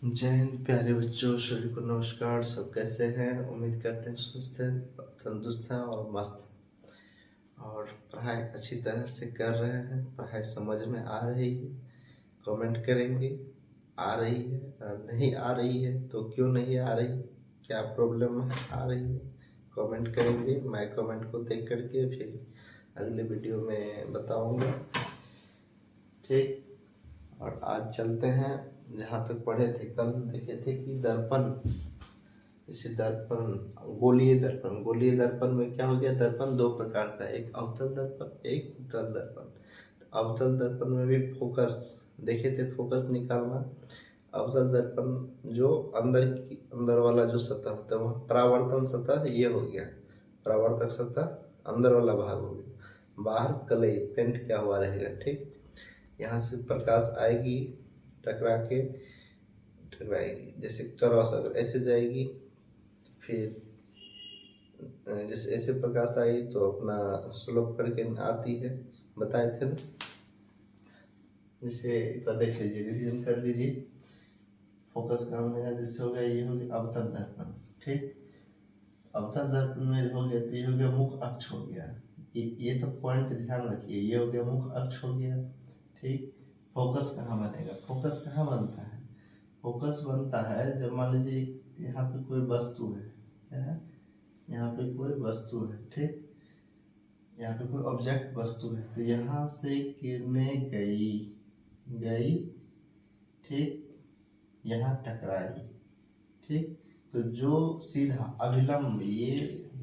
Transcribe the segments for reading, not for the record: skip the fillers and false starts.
जय हिंद प्यारे बच्चों, सभी को नमस्कार। सब कैसे हैं? उम्मीद करते हैं स्वस्थ हैं, तंदुरुस्त हैं और मस्त हैं और पढ़ाई अच्छी तरह से कर रहे हैं। पढ़ाई समझ में आ रही है? कमेंट करेंगे। आ रही है? नहीं आ रही है तो क्यों नहीं आ रही? क्या प्रॉब्लम है? आ रही है? कमेंट करेंगे। मैं कमेंट को देख करके फिर अगले वीडियो में बताऊंगा। ठीक। और आज चलते हैं जहाँ तक पढ़े थे। कल देखे थे कि दर्पण, जैसे दर्पण, गोलीय दर्पण में क्या हो गया? दर्पण दो प्रकार का, एक अवतल दर्पण, एक उत्तल दर्पण। तो अवतल दर्पण में भी फोकस देखे थे, फोकस निकालना। अवतल दर्पण जो अंदर वाला जो सतह होता है वह परावर्तन सतह ये हो गया, परावर्तक सतह अंदर वाला भाग हो गया। बाहर कलई पेंट क्या हुआ रहेगा। ठीक। यहाँ से प्रकाश आएगी, टकरा के टकराएगी। जैसे क्रॉस अगर ऐसे जाएगी, फिर जैसे ऐसे प्रकाश आई तो अपना स्लोप करके आती है, बताए थे ना। जैसे देख लीजिए, रिवीजन कर लीजिए। फोकस का हमने जैसे हो गया, ये हो गया अवतल दर्पण। ठीक। अवतल दर्पण में हो गया तो ये हो गया मुख अक्ष हो गया। ये सब पॉइंट ध्यान रखिए। ये हो गया मुख अक्ष हो गया। ठीक। फोकस कहाँ बनेगा? फोकस कहाँ बनता है? फोकस बनता है जब मान लीजिए यहाँ पे कोई वस्तु है। क्या है? यहाँ पे कोई वस्तु है। ठीक। यहाँ पे कोई ऑब्जेक्ट वस्तु है, तो यहाँ से किरणें गई। ठीक। यहाँ टकराई। ठीक। तो जो सीधा अभिलंब, ये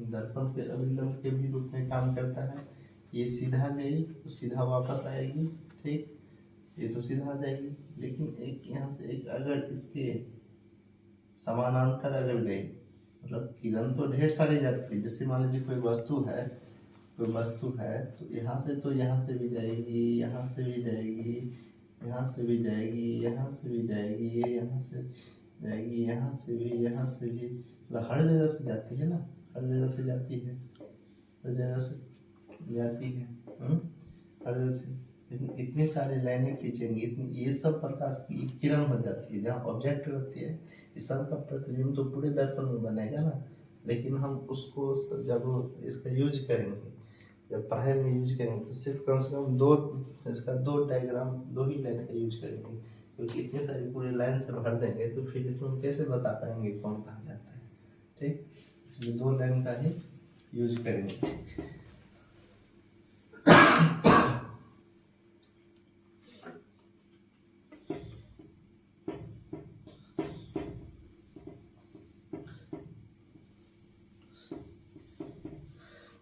दर्पण के अभिलंब के भी रूप में काम करता है। ये सीधा गई तो सीधा वापस आएगी। ठीक। ये तो सीधा आ जाएगी, लेकिन एक यहाँ से एक अगर इसके समानांतर अगर गई, मतलब किरण तो ढेर सारी जाती है। जैसे मान लीजिए कोई वस्तु है तो यहाँ से भी जाएगी, यहाँ से भी जाएगी, यहाँ से भी जाएगी, यहाँ से भी जाएगी, यहाँ से जाएगी, यहाँ से भी, मतलब हर जगह से जाती है ना, हर जगह से जाती है, हर जगह से जाती है। हर जगह से। लेकिन इतनी सारी लाइनें खींचेंगी, इतनी ये सब प्रकाश की किरण हो जाती है। जहाँ ऑब्जेक्ट रहती है, इस सब का प्रतिबिंब तो पूरे दर्पण में बनेगा ना। लेकिन हम उसको जब इसका यूज करेंगे, जब पढ़ाई में यूज करेंगे, तो सिर्फ कम से कम दो डायग्राम, दो ही लाइन का यूज करेंगे। क्योंकि इतने सारी पूरी लाइन से भर देंगे तो फिर इसमें हम कैसे बता पाएंगे कौन कहाँ जाता है। ठीक। इसलिए दो लाइन का ही यूज करेंगे।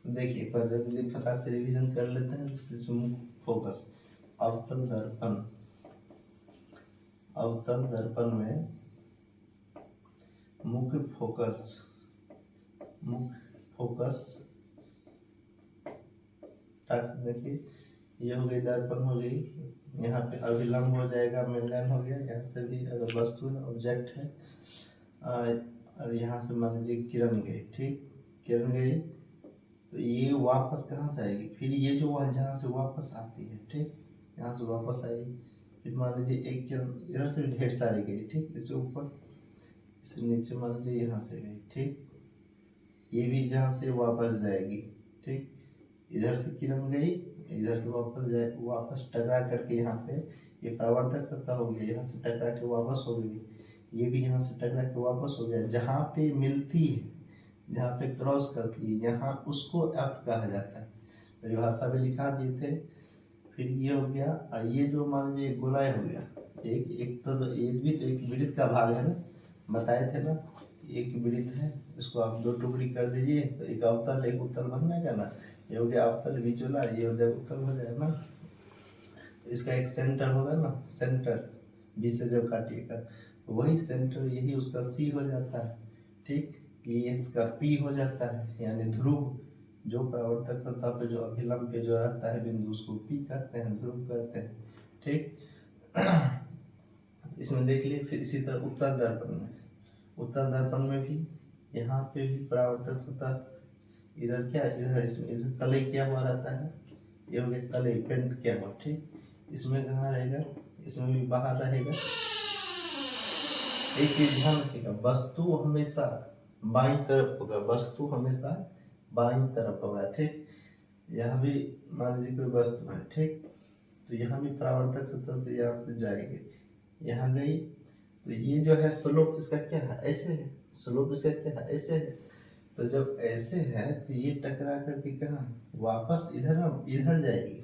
देखिए एक बार जल्दी फटाक से रिवीजन कर लेते हैं। फोकस, अवतल दर्पण में मुख्य फोकस देखिए, ये हो गई दर्पण हो गई। यहाँ पे अभिलंब हो जाएगा, मेनलाइन हो गया। यहाँ से भी अगर वस्तु है, ऑब्जेक्ट है, और यहाँ से मान लीजिए किरण गई। ठीक। किरण गई तो ये वापस कहाँ से आएगी? फिर ये जो वहाँ जहाँ से वापस आती है। ठीक। यहाँ से वापस आई, फिर मान लीजिए एक किरण इधर से ढेर सारी गई। ठीक। इससे ऊपर, इससे नीचे मान लीजिए यहाँ से गई। ठीक। ये भी जहाँ से वापस जाएगी। ठीक। इधर से किरण गई, इधर से वापस टकरा करके यहाँ पे ये परावर्तक सतह हो गई। यहाँ से टकरा के वापस हो गई, ये भी यहाँ से टकरा के वापस हो गया। जहाँ पे मिलती है, जहाँ पे क्रॉस करती है, यहाँ उसको एफ कहा जाता है। परिभाषा में लिखा दिए थे। फिर ये हो गया, और ये जो मान लीजिए गोलाई हो गया, एक तो ये भी तो एक वृत्त का भाग है ना, बताए थे ना। एक वृत्त है, इसको आप दो टुकड़ी कर दीजिए तो एक अवतल एक उत्तल बन जाएगा ना। ये हो गया अवतल, बीच वाला ये हो जाएगा उत्तल हो जाएगा ना। तो इसका एक सेंटर होगा ना, सेंटर बी से जब काटिएगा वही सेंटर, यही उसका सी हो जाता है। ठीक। ये इसका पी हो जाता है, यानी ध्रुव। जो परावर्तक सतह पे जो अभिलंब पे जो रहता है बिंदु, उसको पी कहते हैं, ध्रुव कहते हैं। ठीक। इसमें देख लिए। फिर इसी तरह उत्तर दर्पण में भी यहाँ पे भी परावर्तक सतह इधर क्या, इधर तलई क्या हुआ रहता है, ये हो गया तलई, पेंट क्या हुआ। ठीक। इसमें कहाँ रहेगा? इसमें भी बाहर रहेगा। एक चीज ध्यान रखिएगा, वस्तु हमेशा बाईं तरफ होगा, वस्तु हमेशा बाईं तरफ होगा, ठीक। यहाँ भी मान लीजिए कोई वस्तु है, ठीक, तो यहाँ भी परावर्तक सतह से यहाँ पे जाएगी, यहाँ गई, तो ये जो है स्लोप इसका क्या है, ऐसे है, स्लोप इसका क्या है, ऐसे है। तो जब ऐसे है तो ये टकरा करके कहाँ वापस इधर ना इधर जाएगी,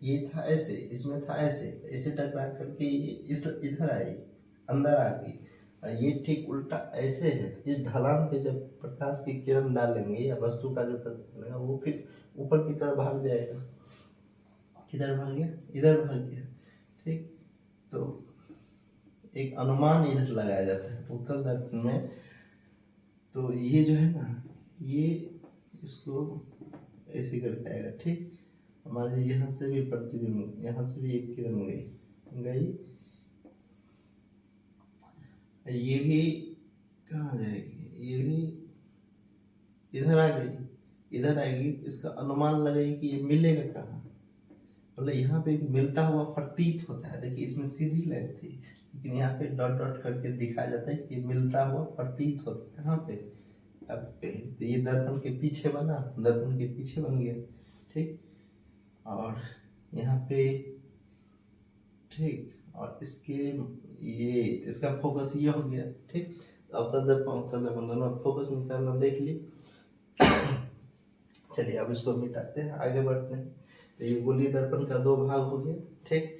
ये था ऐसे, इसमें था ऐसे, ऐसे टकरा करके ये इस इधर आई, अंदर आ गई, और ये ठीक उल्टा ऐसे है। इस ढलान पे जब प्रकाश की किरण डालेंगे या वस्तु का जो प्रतिबिंब वो फिर ऊपर की तरफ भाग जाएगा, किधर भाग गया, इधर भाग गया, ठीक। तो एक अनुमान इधर लगाया जाता है उत्तल दर्पण में। तो ये जो है ना, ये इसको ऐसे करके आएगा, ठीक। मान लीजिए यहाँ से भी प्रतिबिंब, यहाँ से भी एक किरण गई, ये भी कहाँ जाएगी, ये भी इधर आ गई, इधर आएगी, इसका अनुमान लगाइए कि ये मिलेगा कहाँ, मतलब यहाँ पे मिलता हुआ प्रतीत होता है। देखिए इसमें सीधी लाइन थी, लेकिन यहाँ पे डॉट डॉट करके दिखाया जाता है कि मिलता हुआ प्रतीत होता है, कहाँ पे, अब पे। तो ये दर्पण के पीछे बना, दर्पण के पीछे बन गया, ठीक। और यहाँ पे, ठीक, और इसके ये इसका फोकस ये हो गया, ठीक। अब दर्पण दोनों फोकस निकालना देख ली। चलिए अब इसको मिटाते हैं, आगे बढ़ते हैं। तो ये गोलीय दर्पण का दो भाग हो गया, ठीक।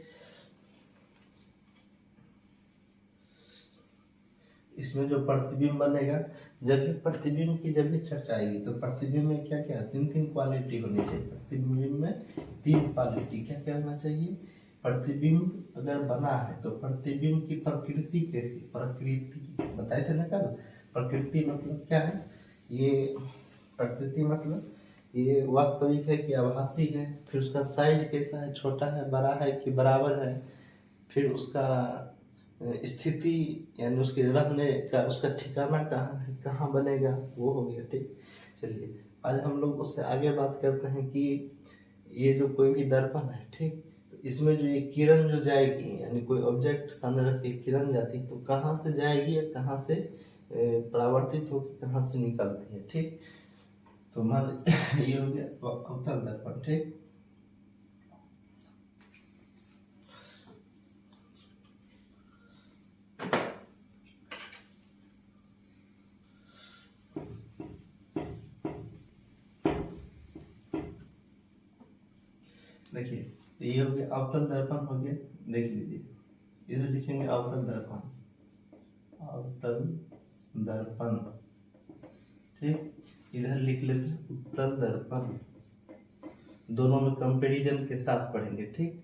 इसमें जो प्रतिबिंब बनेगा, जब भी प्रतिबिंब की जब भी चर्चा आएगी तो प्रतिबिंब में क्या क्या तीन क्वालिटी होनी चाहिए। प्रतिबिंब में तीन क्वालिटी क्या क्या होना चाहिए। प्रतिबिंब अगर बना है तो प्रतिबिंब की प्रकृति कैसी, प्रकृति बताए थे ना कल। प्रकृति मतलब क्या है, ये प्रकृति मतलब ये वास्तविक है कि आभासी है, फिर उसका साइज कैसा है, छोटा है, बड़ा है कि बराबर है, फिर उसका स्थिति यानी उसके रहने का उसका ठिकाना कहाँ है, कहाँ बनेगा, वो हो गया, ठीक। चलिए आज हम लोग उससे आगे बात करते हैं कि ये जो कोई भी दर्पण है, ठीक, तो इसमें जो ये किरण जो जाएगी, यानी कोई ऑब्जेक्ट सामने रख के किरण जाती तो कहाँ से जाएगी या कहाँ से परावर्तित होकर कहाँ से निकलती है, ठीक। तो मान ये हो गया अवतल दर्पण, ठीक। देखिए तो ये हो गया अवतल दर्पण हो गया, देख लीजिए इधर लिखेंगे अवतल दर्पण, अवतल दर्पण, ठीक। इधर लिख लेते हैं उत्तल दर्पण, दोनों में कंपैरिजन के साथ पढ़ेंगे, ठीक।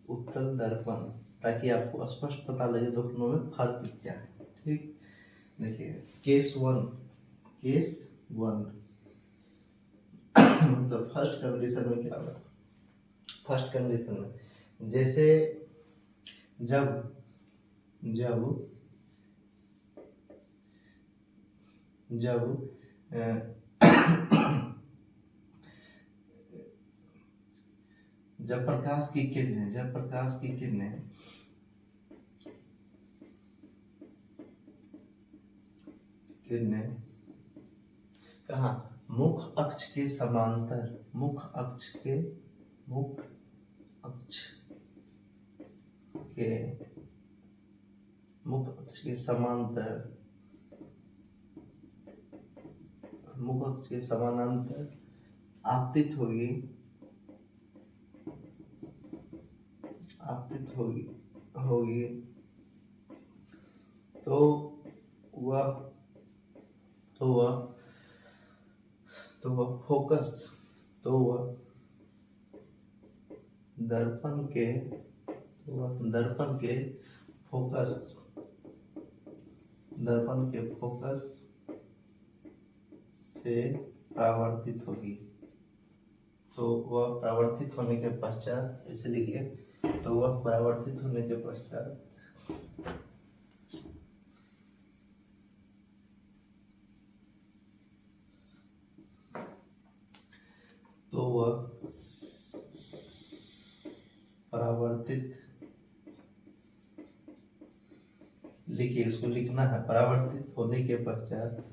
उत्तल दर्पण, ताकि आपको स्पष्ट पता लगे दोनों में फर्क क्या है, ठीक। देखिए केस वन, केस वन मतलब फर्स्ट कंडीशन में क्या होगा। फर्स्ट कंडीशन में जैसे जब जब जब जब प्रकाश की किरणें, जब प्रकाश की किरणें किरणें कहाँ मुख अक्ष के समांतर, मुख अक्ष के मुख अक्ष के मुख अक्ष के समांतर, मुख अक्ष के समानांतर आपतित होगी, आपतित होगी होगी तो वह तो वह तो वह फोकस, तो वह दर्पण के, तो वह दर्पण के फोकस, दर्पण के फोकस से परावर्तित होगी। तो वह परावर्तित होने के पश्चात, इसे लिखिए, तो वह परावर्तित होने के पश्चात तो वह परावर्तित लिखिए, इसको लिखना है। परावर्तित होने के पश्चात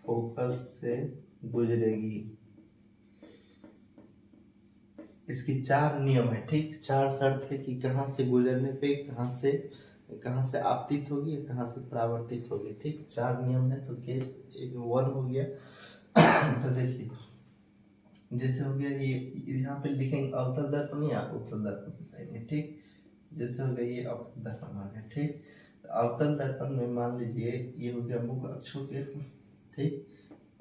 फोकस से गुजरेगी। इसकी 4 नियम है, ठीक, 4 शर्त है कि कहाँ से गुजरने पे कहाँ से आपतित होगी, कहाँ से परावर्तित होगी, ठीक, 4 नियम है। तो केस 1 हो गया। तो देखिए, जैसे हो गया ये, यहाँ पे लिखेंगे अवतल दर्पण या उत्तल दर्पण बताएंगे, ठीक। जैसे हो गया ये अवतल दर्पण हो गया, ठीक। तो अवतल दर्पण में मान लीजिए ये हो गया मुख्य अक्ष हो गया, ठीक,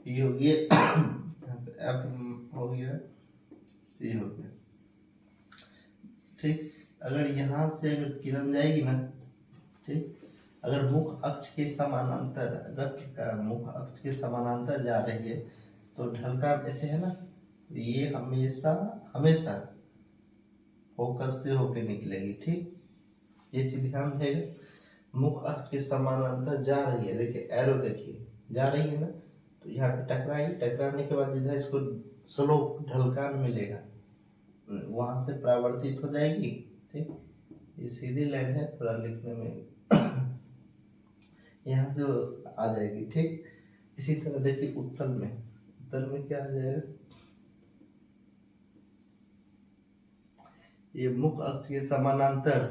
ये हो गया एफ हो गया, सी हो गया, ठीक। अगर यहाँ से अगर किरण जाएगी ना, ठीक, अगर मुख्य अक्ष के समानांतर, अगर मुख्य अक्ष के समानांतर जा रही है तो ढलकान ऐसे है ना, ये हमेशा हमेशा फोकस से होके निकलेगी, ठीक। ये चीज ध्यान रहेगा। मुख्य अक्ष के समानांतर जा रही है, देखिए एरो देखिए जा रही है ना, तो यहाँ पे टकराने के बाद जिधर इसको स्लोप ढलकान मिलेगा वहां से परावर्तित हो जाएगी, ठीक। ये सीधी लाइन है, थोड़ा लिखने में यहाँ से आ जाएगी, ठीक। इसी तरह देखिए उत्तल में क्या आ जाएगा, ये मुख्य अक्ष के समानांतर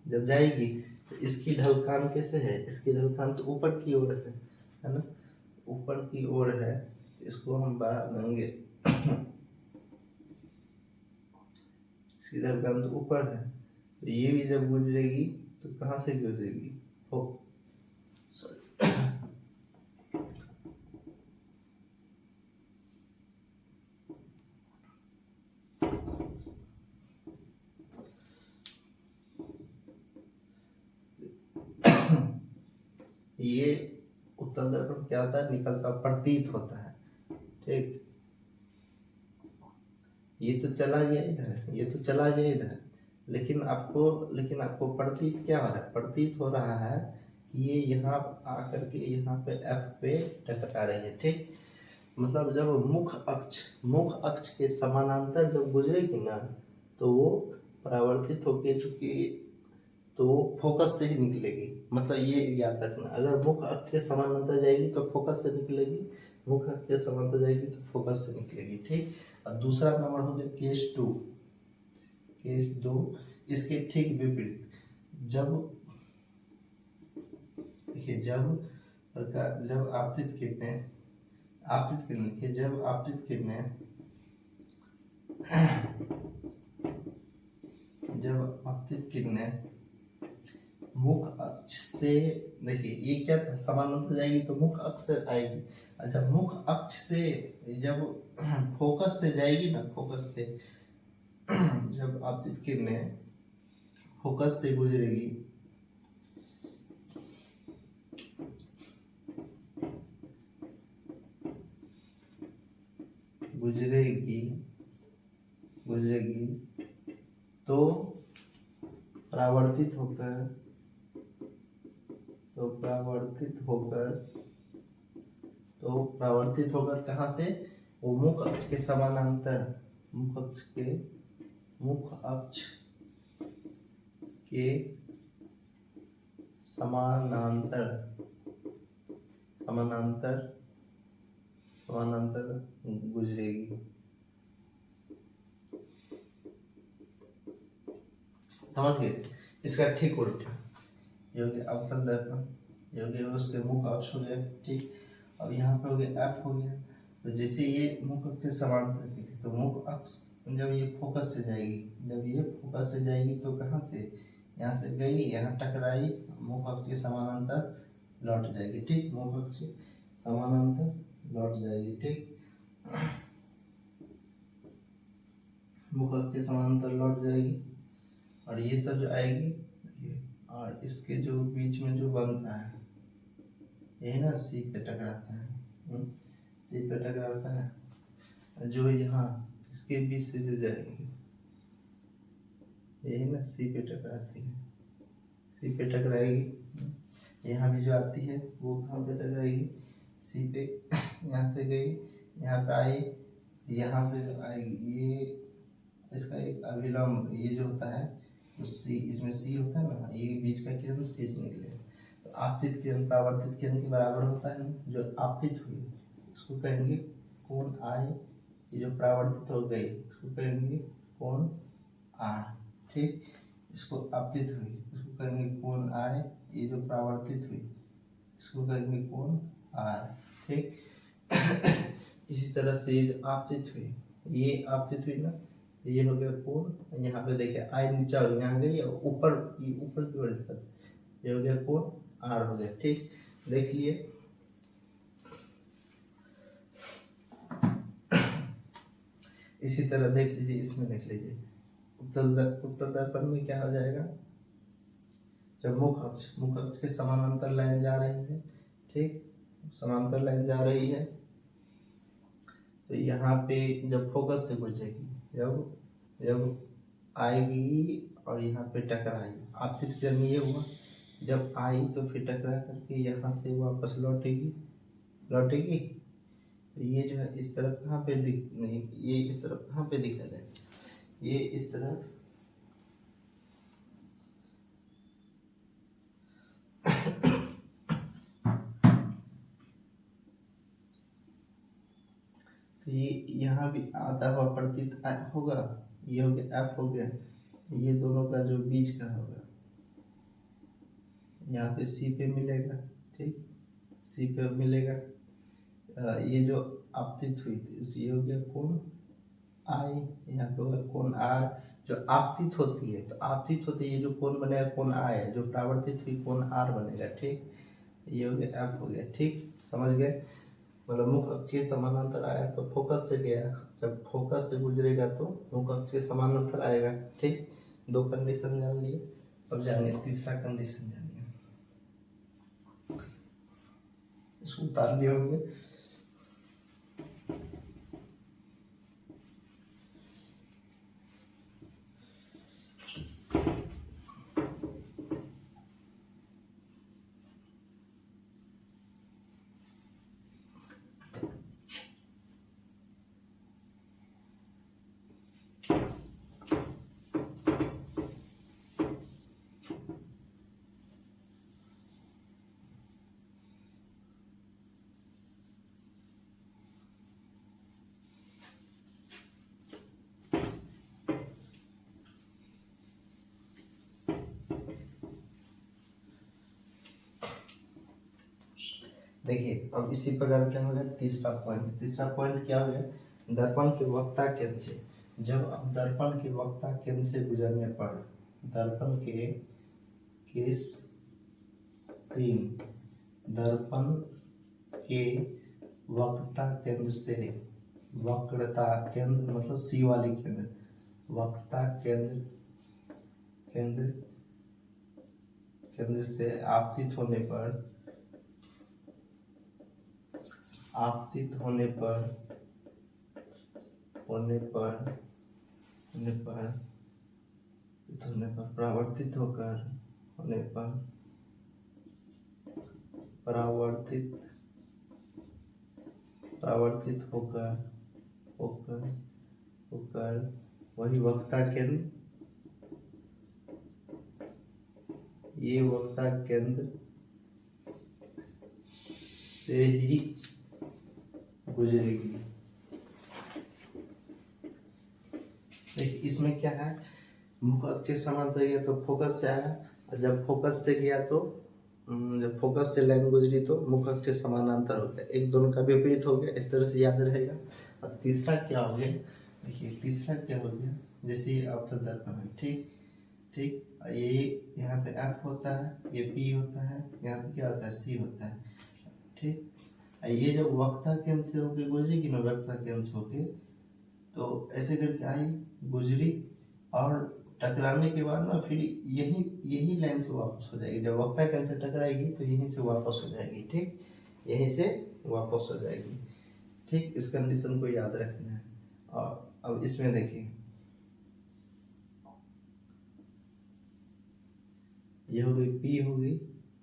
जब जाएगी तो इसकी ढलकान कैसे है, इसकी ढलकान तो ऊपर की ओर है ना, ऊपर की ओर है। इसको हम बढ़ा देंगे इसकी ढलकान तो ऊपर है, तो ये भी जब गुजरेगी तो कहाँ से गुजरेगी, हो सॉरी ये उत्तल दर्पण क्या होता है, निकलता प्रतीत होता है, ठीक। ये तो चला गया इधर, ये तो चला गया इधर, लेकिन आपको प्रतीत क्या हो रहा है, प्रतीत हो रहा है कि ये यहाँ आकर के यहाँ पे एफ पे टकरा रही है, ठीक। मतलब जब मुख्य अक्ष के समानांतर जब गुजरेगी ना तो वो परावर्तित होके, चूंकि तो फोकस से ही निकलेगी। मतलब ये याद रखना, अगर मुख्य अक्ष के समानांतर जाएगी तो फोकस से निकलेगी, मुख्य अक्ष के समानांतर जाएगी तो फोकस से निकलेगी, ठीक। और दूसरा नंबर हो गया केस 2, इसके ठीक विपरीत, जब देखिए जब आपतित किरणें मुख्य अक्ष से, देखिए ये क्या था, समानांतर जाएगी तो मुख्य अक्ष से आएगी। अच्छा, मुख्य अक्ष से जब फोकस से जाएगी ना, फोकस से जब आपतित किरणें फोकस से गुजरेगी तो परावर्तित होकर कहाँ से, वो मुख्य अक्ष के समानांतर गुजरेगी। समझ गए? इसका ठीक उल्टा योग्य अवतल दर्पण, योग्य उसके मुख्य अक्ष हो गया, ठीक। अब यहाँ पे हो गया एफ हो गया, तो जैसे ये मुख्य अक्ष से समांतर की थी तो मुख्य अक्ष जब ये फोकस से जाएगी तो कहाँ से, यहाँ से गई, यहाँ टकराई, मुख्य अक्ष के समानांतर लौट जाएगी, ठीक। मुख्य अक्ष से समानांतर लौट जाएगी, ठीक। मुख्य अक्ष के समानांतर लौट जाएगी और ये सब जो आएगी, और इसके जो बीच में जो बनता है यही ना, सी पे टकराता है, सी पे टकराता है, जो यहाँ इसके बीच से जो जाएगी यही ना, सी पे टकराती है, सी पे टकराएगी। यहाँ भी जो आती है वो कहाँ पे टकराएगी, सी पे यहाँ से गई, यहाँ पे आई, यहाँ से जो आएगी ये इसका एक अभिलंब ये जो होता है तो सी, इसमें सी होता है ना, ये बीच का किरण सी से निकले। तो आपतित किरण परावर्तित किरण के बराबर होता है ना, जो आपतित हुई इसको कहेंगे कोण आई, ये जो परावर्तित हो गई इसको कहेंगे कोण आर। ठीक, इसको आपतित हुई इसको कहेंगे कोण आई, ये जो परावर्तित हुई इसको कहेंगे कोण आर। ठीक इसी तरह से ये जो आपतित हुई, ये आपतित हुई ना, ये हो गया कोण, यहाँ पे देखिए आई नीचा हो गया, यहाँ गई ऊपर, ये ऊपर की ओर तक, ये हो गया कोण आर हो गया। ठीक, देख लिए। इसी तरह देख लीजिए, इसमें देख लीजिए उत्तल दर्पण में क्या हो जाएगा, जब मुख अक्ष के समानांतर लाइन जा रही है, ठीक, समांतर लाइन जा रही है, तो यहाँ पे जब फोकस से गुजरेगी, जब आएगी और यहाँ पे टकराएगी, आपतित किरण ये हुआ, जब आई तो फिर टकरा करके यहाँ से वापस लौटेगी, तो ये जो है इस तरफ कहाँ पे दिख नहीं, ये इस तरफ कहाँ पे दिखा जाएगा, ये इस तरफ तो ये यहाँ भी आता हुआ प्रतीत होगा, ये हो गया एफ हो गया, ये दोनों का जो बीच का होगा यहाँ पे सी पे मिलेगा। ठीक, सी पे मिलेगा, ये जो आपतित हुई थी ये हो गया कोण आई, यहाँ पे होगा कोण आर। जो आपतित होती है तो आपतित होती है, ये जो कोण बनेगा कोण आई है, जो परावर्तित हुई कोण आर बनेगा। ठीक, ये हो गया एफ हो गया। ठीक, समझ गए, मतलब मुख अक्षीय समानांतर आया तो फोकस से गया, जब फोकस से गुजरेगा तो मुख अक्षीय समानांतर आएगा। ठीक, दो कंडीशन जान लिए, अब जानिए तीसरा कंडीशन जानिए, इसको उतार लिए होंगे। देखिए अब इसी प्रकार क्या हो गया, तीसरा पॉइंट क्या हो गया, दर्पण के वक्ता केंद्र से, जब अब दर्पण के वक्ता केंद्र से गुजरने पर दर्पण के किस तीन, दर्पण के वक्रता केंद्र से, वक्रता केंद्र मतलब सी वाली केंद्र, वक्रता केंद्र से आपतित होने पर परावर्तित होकर वही वक्ता केंद्र, ये वक्ता केंद्र से ही गुजरेगी। देखिए इसमें क्या है, मुख अक्षीय समांतर गया तो फोकस से आया, और जब फोकस से गया तो जब फोकस से लाइन गुजरी तो मुख अक्षीय समानांतर हो गया, एक दोनों का विपरीत हो गया, इस तरह से याद रहेगा। और तीसरा क्या हो गया, देखिए तीसरा क्या हो गया, जैसे ये अवतल दर्पण है। ठीक, ये यहाँ पे एफ होता है, ये पी होता है, यहाँ पे क्या होता है सी होता है। ठीक, ये जब वक्ता केंद्र से होके गुजरेगी ना, वक्ता केंद्र से होके तो ऐसे करके आई गुजरी, और टकराने के बाद ना फिर यही लाइन से वापस हो जाएगी, जब वक्ता केंद्र से टकराएगी तो यहीं से वापस हो जाएगी। ठीक, यहीं से वापस हो जाएगी। ठीक, इस कंडीशन को याद रखना है। और अब इसमें देखिए, ये हो गई पी हो गई,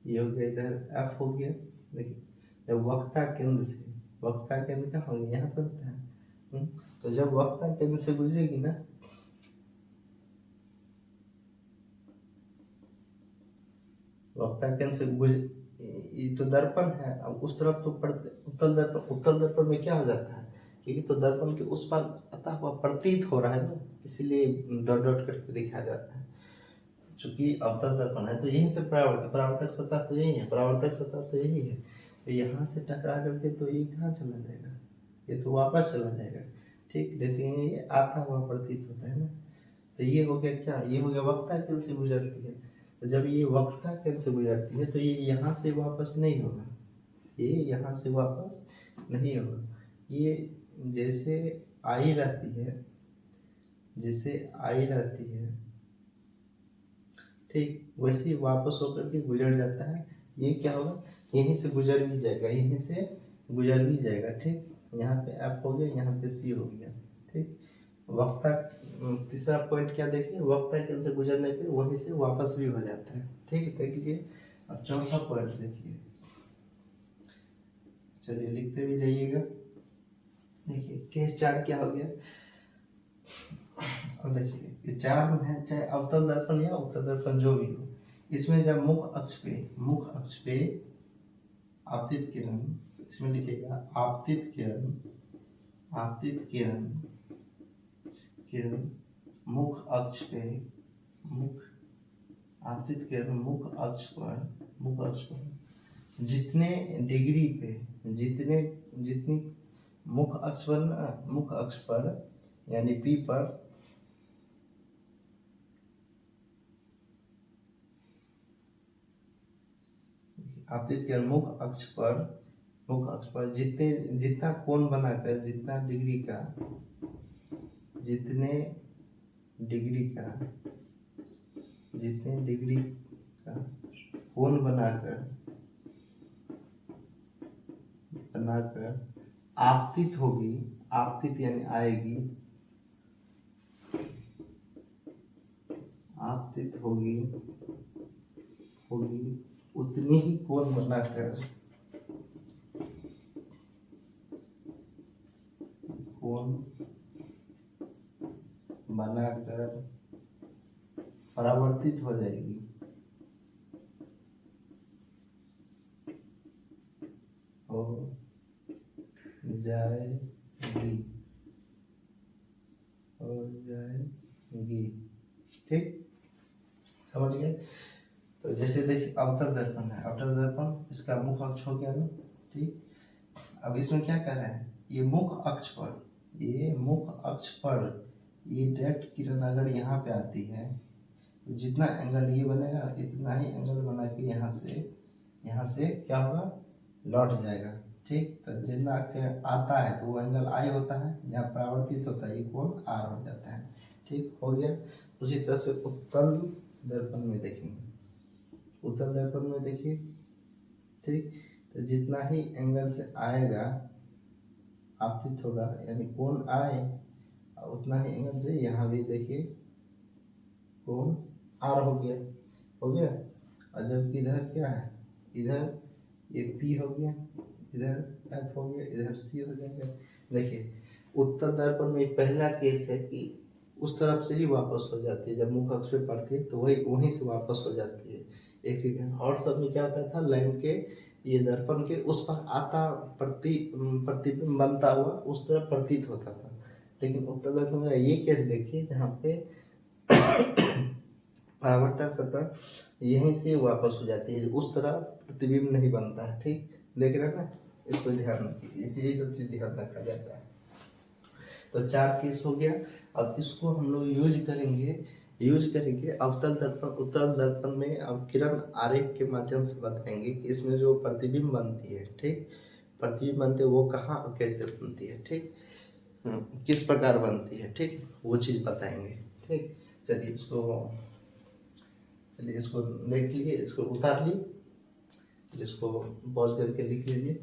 ये हो गया इधर एफ हो गया। देखिए जब वक्ता केंद्र से, वक्ता केंद्र क्या होंगे यहाँ पर होता है। तो जब वक्ता केंद्र से गुजरेगी ना, वक्ता केंद्र से ये तो दर्पण है, अब उस तरफ तो उत्तल दर्पण, उत्तल दर्पण में क्या हो जाता है, क्योंकि तो दर्पण के उस पार अतः हुआ प्रतीत हो रहा है ना, इसीलिए डॉट डॉट करके दिखाया जाता है। चूंकि अवतल दर्पण है तो यहीं से परावर्तक, परावर्तक सतह तो यही है, परावर्तक सतह तो यही है, तो यहाँ से टकरा करके तो ये कहाँ चला जाएगा, ये तो वापस चला जाएगा, ठीक। लेकिन ये आता हुआ प्रतीत होता है ना, तो ये हो गया क्या, ये हो गया वक्ता केंद्र से गुजरती है। तो जब ये वक्ता केंद्र से गुजरती है तो ये यहाँ से वापस नहीं होगा, ये यहाँ से वापस नहीं होगा, ये जैसे आई रहती है, जैसे आई रहती है, ठीक, वैसे वापस होकर के गुजर जाता है। ये क्या होगा, यहीं से गुजर भी जाएगा, यहीं से गुजर भी जाएगा, ठीक। यहाँ पे एफ हो गया, यहाँ पे सी हो गया, ठीक। वक्ता, तीसरा पॉइंट क्या देखिए, वक्ता केंद्र से गुजरने पे वहीं से वापस भी हो जाता है, ठीक। देखिए अब चौथा पॉइंट देखिए, चलिए लिखते भी जाइएगा। देखिए केस 4 क्या हो गया, अब देखिए इस 4 में है, चाहे अवतल दर्पण या उत्तल दर्पण जो भी हो, इसमें जब मुख अक्ष पे आपतित किरण, इसमें लिखिएगा आपतित किरण, आपतित किरण, किरण मुख अक्ष पे, मुख आपतित किरण मुख अक्ष पर जितने डिग्री पे, जितनी मुख अक्ष पर यानी पी पर आपतित किरण मुख अक्ष पर जितना कोण बनाकर, जितने डिग्री का कोण बनाकर आपतित होगी, आपतित यानी आएगी, आपतित होगी उतनी ही कोण बनाकर परावर्तित हो जाएगी, ठीक, समझ गए। तो जैसे देखिए अवतल दर्पण है, अवतल दर्पण इसका मुख अक्ष हो गया ना, ठीक। अब इसमें क्या कर रहे हैं, ये मुख अक्ष पर ये डायरेक्ट किरण अगर यहाँ पे आती है तो जितना एंगल ये बनेगा इतना ही एंगल बना के यहाँ से क्या होगा, लौट जाएगा, ठीक। तो जितना आता है तो वो एंगल आई होता है, जहाँ परावर्तित होता है ये कोण आर हो जाता है, ठीक हो गया। उसी तरह से उत्तल दर्पण में देखेंगे, उत्तल दर्पण में देखिए, ठीक। तो जितना ही एंगल से आएगा आपतित होगा, यानी कोण आए उतना ही एंगल से यहाँ भी देखिए कोण आर हो गया। और जबकि इधर क्या है, इधर ये पी हो गया, इधर एफ हो गया, इधर सी हो जाएगा। देखिए उत्तल दर्पण में पहला केस है कि उस तरफ से ही वापस हो जाती है, जब मुख अक्ष पे पड़ती है तो वहीं से वापस हो जाती है, एक सीधे। और सब में क्या होता था, लाइन के ये दर्पण के उस पर आता प्रतिबिंब बनता हुआ उस तरफ प्रतीत होता था। लेकिन उत्तल दर्पण में ये केस देखिए जहाँ पे परावर्तक सतह यहीं से वापस हो जाती है, उस तरह प्रतिबिंब नहीं बनता है, ठीक। देख रहे हैं ना, इसको ध्यान रखिए, यही सब चीज ध्यान रखा जाता है। तो 4 केस हो गया। अब इसको हम लोग यूज करेंगे अवतल दर्पण, उत्तल दर्पण में अब किरण आरेख के माध्यम से बताएंगे कि इसमें जो प्रतिबिंब बनती है, ठीक, प्रतिबिंब बनते वो कहाँ और कैसे बनती है, ठीक, किस प्रकार बनती है, ठीक, वो चीज़ बताएंगे, ठीक। चलिए इसको देख लीजिए, इसको उतार लीजिए, इसको पॉज करके लिख लीजिए।